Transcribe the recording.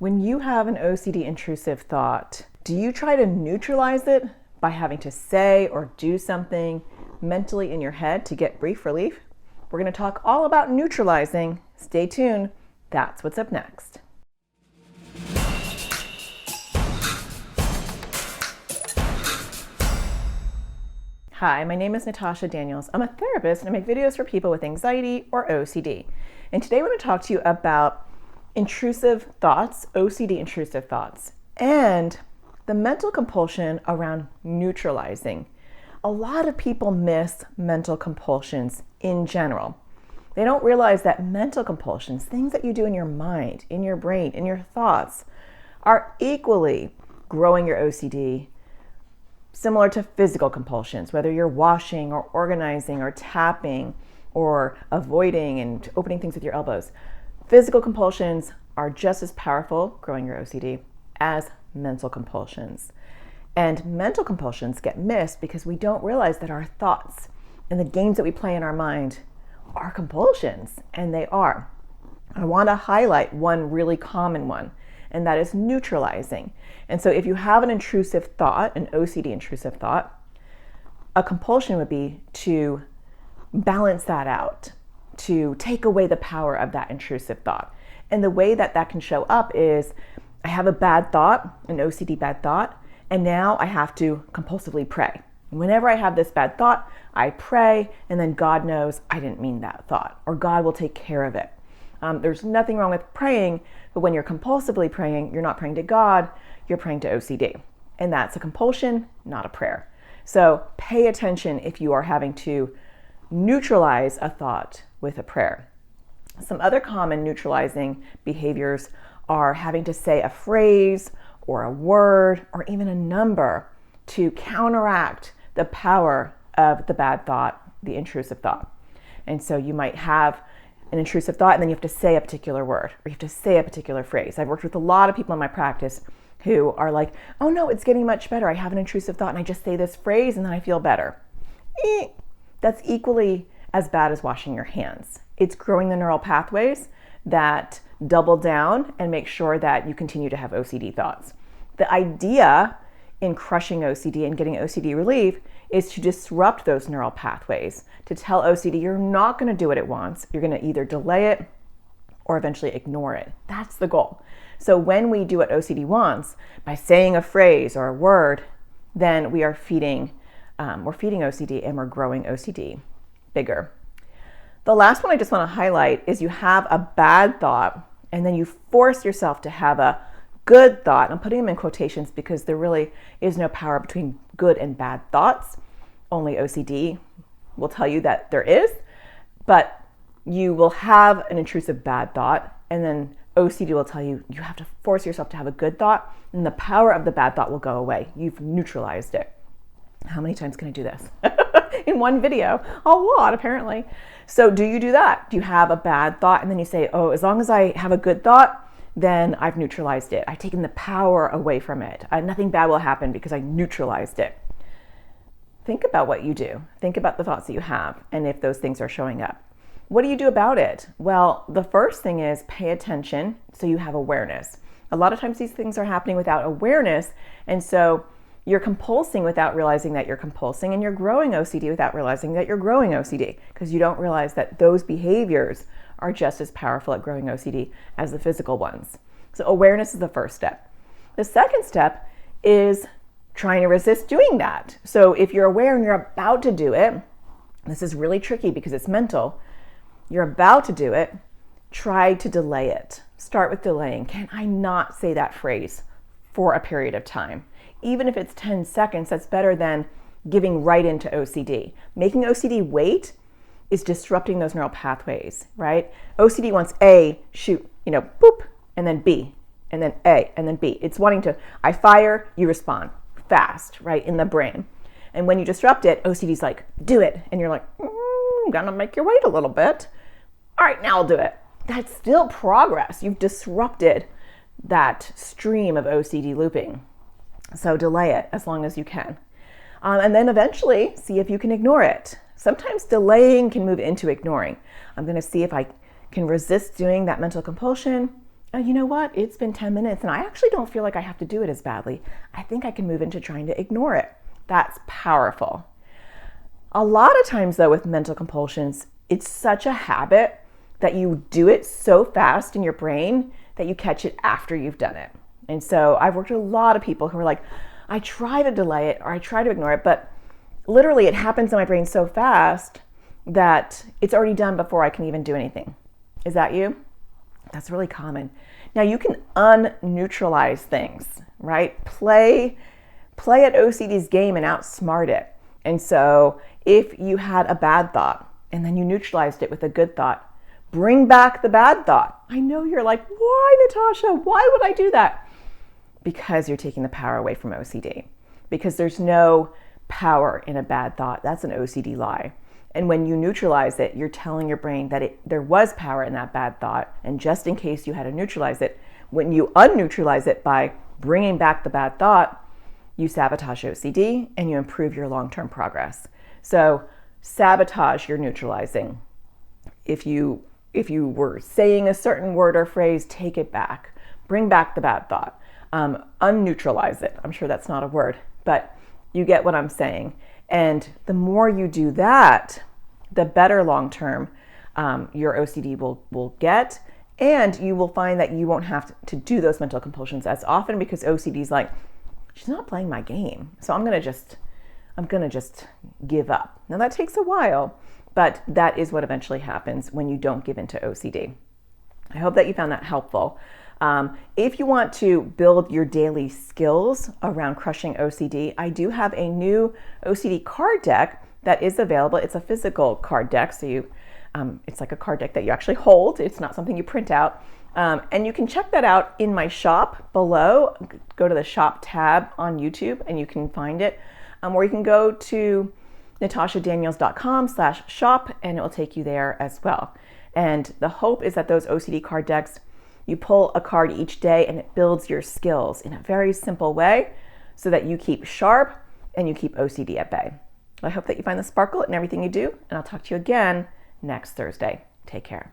When you have an OCD intrusive thought, do you try to neutralize it by having to say or do something mentally in your head to get brief relief? We're going to talk all about neutralizing. Stay tuned. That's what's up next. Hi, my name is Natasha Daniels. I'm a therapist and I make videos for people with anxiety or OCD. And today we're going to talk to you about intrusive thoughts, OCD intrusive thoughts, and the mental compulsion around neutralizing. A lot of people miss mental compulsions in general. They don't realize that mental compulsions, things that you do in your mind, in your brain, in your thoughts, are equally growing your OCD, similar to physical compulsions, whether you're washing or organizing or tapping or avoiding and opening things with your elbows. Physical compulsions are just as powerful, growing your OCD, as mental compulsions. And mental compulsions get missed because we don't realize that our thoughts and the games that we play in our mind are compulsions, and they are. I want to highlight one really common one, and that is neutralizing. And so if you have an intrusive thought, an OCD intrusive thought, a compulsion would be to balance that out, to take away the power of that intrusive thought. And the way that that can show up is I have a bad thought, an OCD bad thought, and now I have to compulsively pray. Whenever I have this bad thought, I pray, and then God knows I didn't mean that thought, or God will take care of it. There's nothing wrong with praying, but when you're compulsively praying, you're not praying to God, you're praying to OCD. And that's a compulsion, not a prayer. So pay attention if you are having to neutralize a thought with a prayer. Some other common neutralizing behaviors are having to say a phrase or a word or even a number to counteract the power of the bad thought, the intrusive thought. And so you might have an intrusive thought and then you have to say a particular word or you have to say a particular phrase. I've worked with a lot of people in my practice who are like, oh no, it's getting much better. I have an intrusive thought and I just say this phrase and then I feel better. That's equally as bad as washing your hands. It's growing the neural pathways that double down and make sure that you continue to have OCD thoughts. The idea in crushing OCD and getting OCD relief is to disrupt those neural pathways, to tell OCD you're not going to do what it wants. You're going to either delay it or eventually ignore it. That's the goal. So when we do what OCD wants by saying a phrase or a word, then we are feeding OCD and we're growing OCD bigger. The last one I just want to highlight is you have a bad thought and then you force yourself to have a good thought. I'm putting them in quotations because there really is no power between good and bad thoughts. Only OCD will tell you that there is, but you will have an intrusive bad thought and then OCD will tell you you have to force yourself to have a good thought and the power of the bad thought will go away. You've neutralized it. How many times can I do this? In one video? A lot, apparently. So do you do that? Do you have a bad thought and then you say, oh, as long as I have a good thought, then I've neutralized it. I've taken the power away from it. Nothing bad will happen because I neutralized it. Think about what you do. Think about the thoughts that you have and if those things are showing up. What do you do about it? Well, the first thing is pay attention so you have awareness. A lot of times these things are happening without awareness, and so you're compulsing without realizing that you're compulsing, and you're growing OCD without realizing that you're growing OCD because you don't realize that those behaviors are just as powerful at growing OCD as the physical ones. So awareness is the first step. The second step is trying to resist doing that. So if you're aware and you're about to do it, this is really tricky because it's mental, you're about to do it, try to delay it. Start with delaying. Can I not say that phrase for a period of time? Even if it's 10 seconds, that's better than giving right into OCD. Making OCD wait is disrupting those neural pathways, right? OCD wants A, shoot, boop, and then B, and then A, and then B. It's wanting to, I fire, you respond fast, right, in the brain. And when you disrupt it, OCD's like, do it. And you're like, I'm gonna make you wait a little bit. All right, now I'll do it. That's still progress. You've disrupted that stream of OCD looping. So delay it as long as you can. And then eventually see if you can ignore it. Sometimes delaying can move into ignoring. I'm going to see if I can resist doing that mental compulsion, You know what? It's been 10 minutes and I actually don't feel like I have to do it as badly. I think I can move into trying to ignore it. That's powerful. A lot of times though with mental compulsions, it's such a habit that you do it so fast in your brain that you catch it after you've done it. And so I've worked with a lot of people who are like, I try to delay it or I try to ignore it, but literally it happens in my brain so fast that it's already done before I can even do anything. Is that you? That's really common. Now you can unneutralize things, right? Play at OCD's game and outsmart it. And so if you had a bad thought and then you neutralized it with a good thought, bring back the bad thought. I know you're like, why, Natasha? Why would I do that? Because you're taking the power away from OCD. Because there's no power in a bad thought. That's an OCD lie. And when you neutralize it, you're telling your brain that there was power in that bad thought. And just in case you had to neutralize it, when you unneutralize it by bringing back the bad thought, you sabotage OCD and you improve your long-term progress. So sabotage your neutralizing. If you were saying a certain word or phrase, take it back. Bring back the bad thought. Unneutralize it. I'm sure that's not a word, but you get what I'm saying. And the more you do that, the better long-term your OCD will get. And you will find that you won't have to do those mental compulsions as often because OCD is like, she's not playing my game. So I'm gonna just give up. Now that takes a while, but that is what eventually happens when you don't give into OCD. I hope that you found that helpful. If you want to build your daily skills around crushing OCD, I do have a new OCD card deck that is available. It's a physical card deck, so it's like a card deck that you actually hold. It's not something you print out. And you can check that out in my shop below. Go to the shop tab on YouTube and you can find it. Or you can go to natashadaniels.com/shop and it will take you there as well. And the hope is that those OCD card decks, you pull a card each day and it builds your skills in a very simple way so that you keep sharp and you keep OCD at bay. I hope that you find the sparkle in everything you do, and I'll talk to you again next Thursday. Take care.